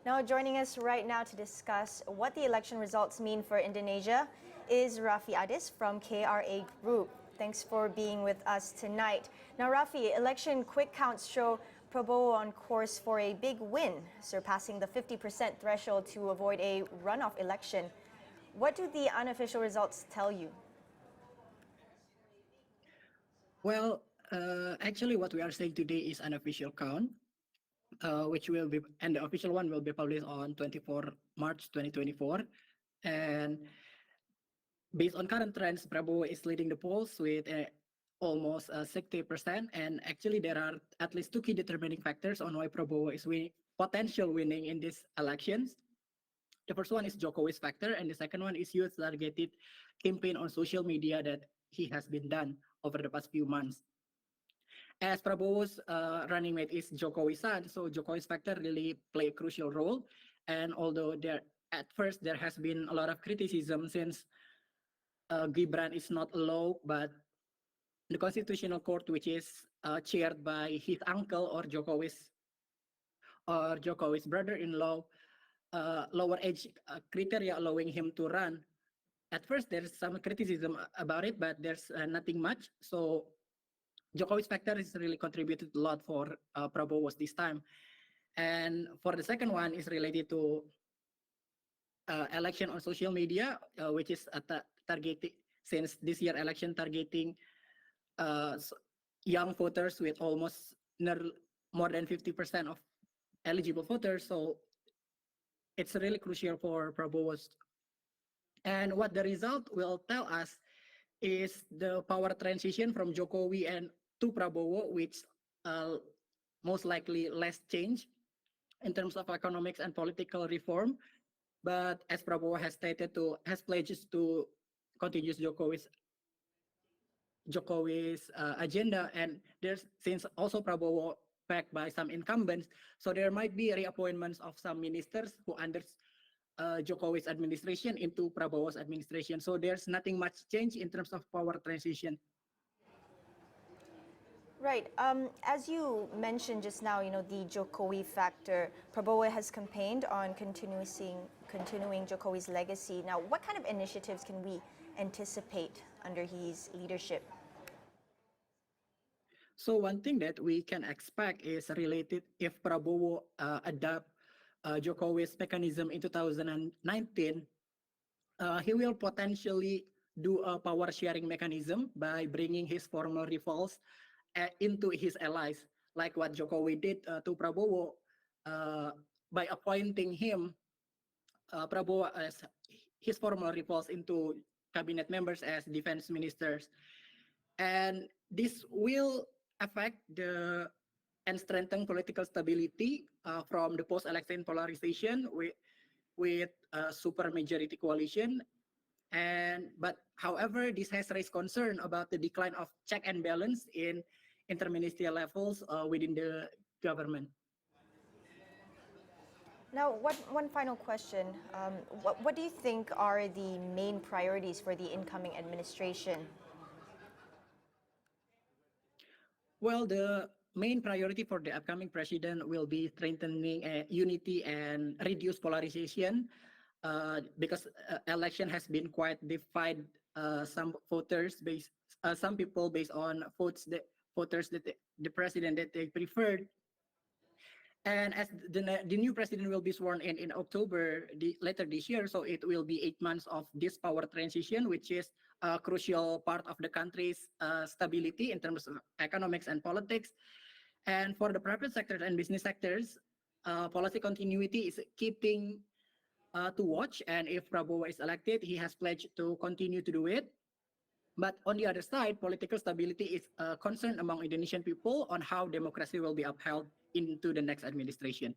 Now, joining us right now to discuss what the election results mean for Indonesia is Raffi Adis from KRA Group. Thanks for being with us tonight. Now, Raffi, election quick counts show Prabowo on course for a big win, surpassing the 50% threshold to avoid a runoff election. What do the unofficial results tell you? Well, actually, what we are saying today is an official count, which will be, and the official one will be published on 24 March 2024. And based on current trends, Prabowo is leading the polls with almost 60%. And actually, there are at least two key determining factors on why Prabowo is potential winning in these elections. The first one is Jokowi's factor, and the second one is youth targeted campaign on social media that he has been done over the past few months. As Prabowo's running mate is Jokowi's son, so Jokowi's factor really play a crucial role. And although at first there has been a lot of criticism since Gibran is not a law, but the Constitutional Court, which is chaired by his uncle or Jokowi's brother-in-law, lower age criteria allowing him to run. At first, there's some criticism about it, but there's nothing much. So Jokowi's factor is really contributed a lot for Prabowo's this time. And for the second one is related to election on social media, which is targeting, since this year election targeting young voters with almost more than 50% of eligible voters. So it's really crucial for Prabowo's. And what the result will tell us is the power transition from Jokowi and to Prabowo, which most likely less change in terms of economics and political reform. But as Prabowo has pledged to continue Jokowi's agenda, and since also Prabowo backed by some incumbents, so there might be reappointments of some ministers who under Jokowi's administration into Prabowo's administration. So there's nothing much change in terms of power transition. Right. As you mentioned just now, the Jokowi factor, Prabowo has campaigned on continuing Jokowi's legacy. Now, what kind of initiatives can we anticipate under his leadership? So one thing that we can expect is related if Prabowo adopt Jokowi's mechanism in 2019, he will potentially do a power sharing mechanism by bringing his former rivals into his allies, like what Jokowi did to Prabowo by appointing him, Prabowo, as his former rivals into cabinet members as defense ministers. And this will affect and strengthen political stability from the post-election polarization with a super majority coalition. But however, this has raised concern about the decline of check and balance in interministerial levels within the government. Now, one final question. What do you think are the main priorities for the incoming administration? Well, the main priority for the upcoming president will be strengthening unity and reduce polarization, because election has been quite divided. Some people based on voters that the president that they preferred. And as the new president will be sworn in October later this year, so it will be 8 months of this power transition, which is a crucial part of the country's stability in terms of economics and politics. And for the private sector and business sectors, policy continuity is keeping to watch. And if Prabowo is elected, he has pledged to continue to do it. But on the other side, political stability is a concern among Indonesian people on how democracy will be upheld into the next administration.